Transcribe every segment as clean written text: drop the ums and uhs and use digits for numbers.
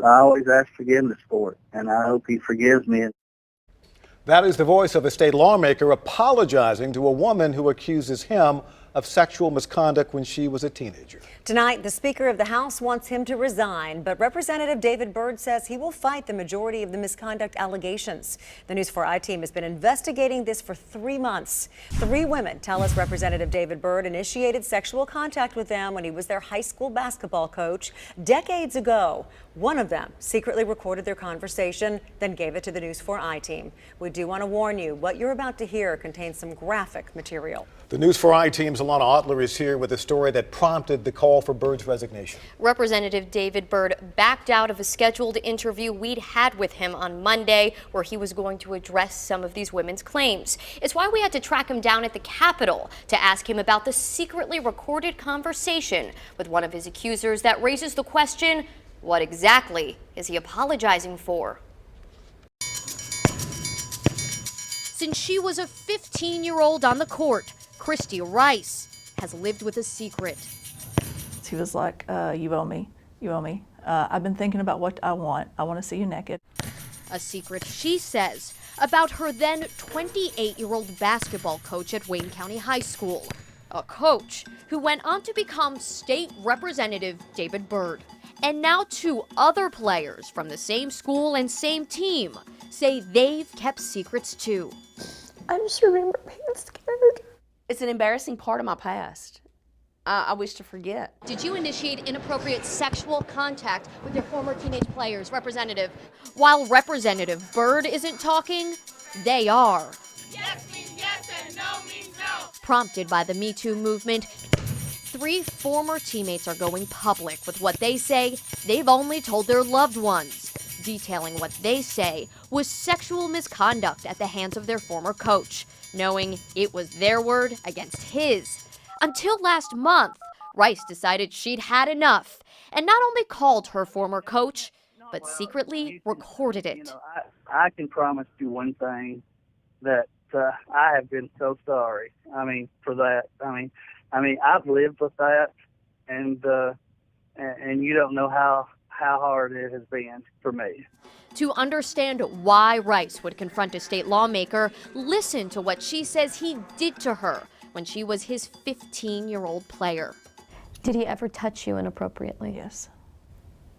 I always ask forgiveness for it, and I hope he forgives me. That is the voice of a state lawmaker apologizing to a woman who accuses him of sexual misconduct when she was a teenager. Tonight, the Speaker of the House wants him to resign, but Representative David Byrd says he will fight the majority of the misconduct allegations. The News 4i team has been investigating this for 3 months. 3 women tell us Representative David Byrd initiated sexual contact with them when he was their high school basketball coach decades ago. One of them secretly recorded their conversation, then gave it to the News 4i team. We do want to warn you, what you're about to hear contains some graphic material. The News 4i team's Alana Otler is here with a story that prompted the call for Byrd's resignation. Representative David Byrd backed out of a scheduled interview we'd had with him on Monday, where he was going to address some of these women's claims. It's why we had to track him down at the Capitol to ask him about the secretly recorded conversation with one of his accusers that raises the question, what exactly is he apologizing for? Since she was a 15-year-old on the court, Christy Rice has lived with a secret. He was like, you owe me, you owe me. I've been thinking about what I want to see you naked. A secret, she says, about her then 28-year-old basketball coach at Wayne County High School. A coach who went on to become State Representative David Byrd. And now 2 other players from the same school and same team say they've kept secrets too. I just remember being scared. It's an embarrassing part of my past. I wish to forget. Did you initiate inappropriate sexual contact with your former teenage players, Representative? While Representative Byrd isn't talking, they are. Yes means yes and no means no. Prompted by the Me Too movement, 3 former teammates are going public with what they say they've only told their loved ones, detailing what they say was sexual misconduct at the hands of their former coach, knowing it was their word against his. Until last month, Rice decided she'd had enough and not only called her former coach, but secretly recorded it. I can promise you one thing, that I have been so sorry. For that. I've lived with that, and you don't know how hard it has been for me. To understand why Rice would confront a state lawmaker, listen to what she says he did to her when she was his 15-year-old player. Did he ever touch you inappropriately? Yes.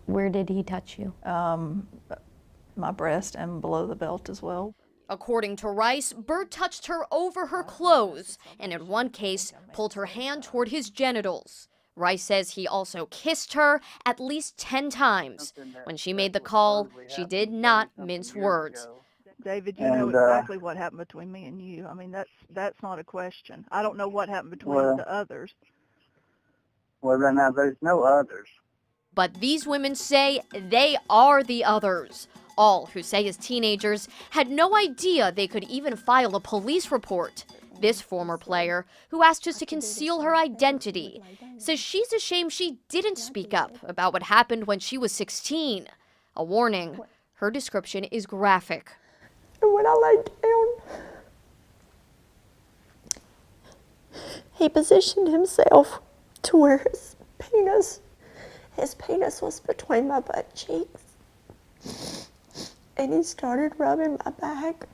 Where did he touch you? My breast and below the belt as well. According to Rice, Byrd touched her over her clothes and in one case pulled her hand toward his genitals. Rice says he also kissed her at least 10 times. When she made the call, she did not mince words. David, you know exactly what happened between me and you. That's not a question. I don't know what happened between the others. Well, then now there's no others. But these women say they are the others. All who say as teenagers had no idea they could even file a police report. This former player, who asked us to conceal her identity, says she's ashamed she didn't speak up about what happened when she was 16. A warning, her description is graphic. And when I laid down, he positioned himself to where his penis was between my butt cheeks. And he started rubbing my back.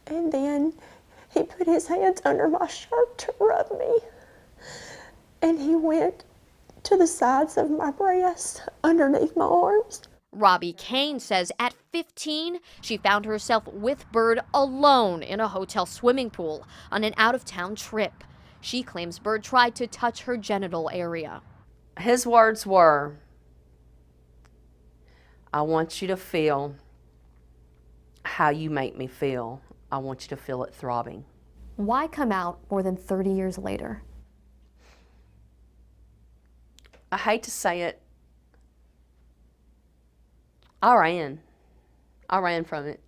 And then he put his hands under my shirt to rub me. And he went to the sides of my breast, underneath my arms. Robbie Kane says at 15, she found herself with Byrd alone in a hotel swimming pool on an out-of-town trip. She claims Byrd tried to touch her genital area. His words were, I want you to feel how you make me feel. I want you to feel it throbbing. Why come out more than 30 years later? I hate to say it. I ran from it.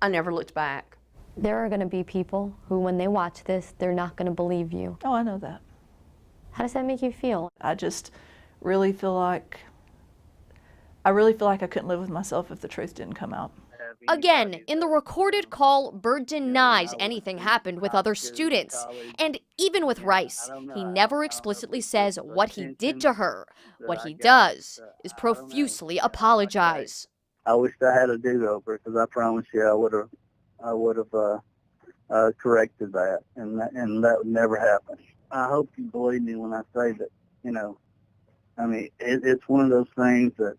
I never looked back. There are going to be people who, when they watch this, they're not going to believe you. Oh, I know that. How does that make you feel? I just really feel like I couldn't live with myself if the truth didn't come out. Again, in the recorded call, Bird denies anything happened with other students. And even with Rice, he never explicitly says what he did to her. What he does is profusely apologize. I wish I had a do-over, because I promise you I would have corrected that, and that would never happen. I hope you believe me when I say that, I mean, it's one of those things that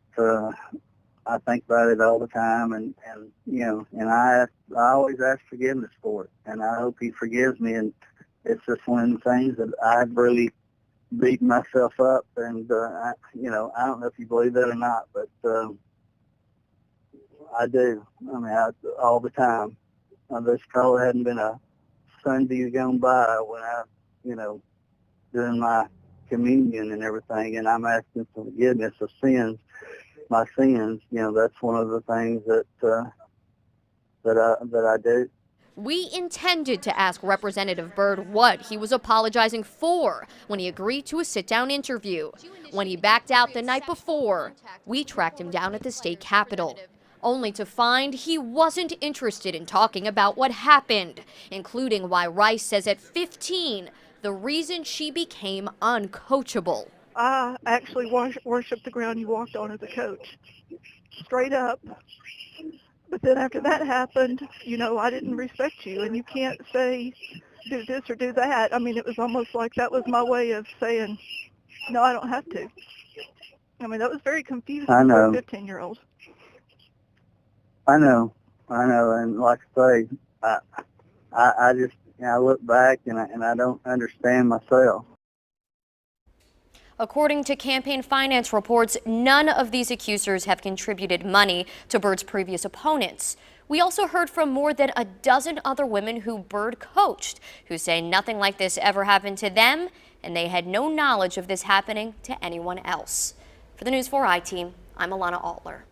I think about it all the time, and I always ask forgiveness for it, and I hope he forgives me. And it's just one of the things that I've really beaten myself up, and I don't know if you believe that or not, but I do. I mean, all the time. There's probably hadn't been a Sunday gone by when I, doing my communion and everything, and I'm asking for forgiveness of sins, my sins. That's one of the things that I do. We intended to ask Representative Bird what he was apologizing for when he agreed to a sit-down interview. When he backed out the night before, we tracked him down at the state capitol, only to find he wasn't interested in talking about what happened, including why Rice says at 15, the reason she became uncoachable. I actually worshiped the ground you walked on as a coach, straight up. But then after that happened, I didn't respect you, and you can't say, do this or do that. I mean, it was almost like that was my way of saying, no, I don't have to. I mean, that was very confusing for a 15-year-old. I know, and like I say, I just, I look back and I don't understand myself. According to campaign finance reports, none of these accusers have contributed money to Bird's previous opponents. We also heard from more than a dozen other women who Bird coached, who say nothing like this ever happened to them, and they had no knowledge of this happening to anyone else. For the News 4 I team, I'm Alana Altler.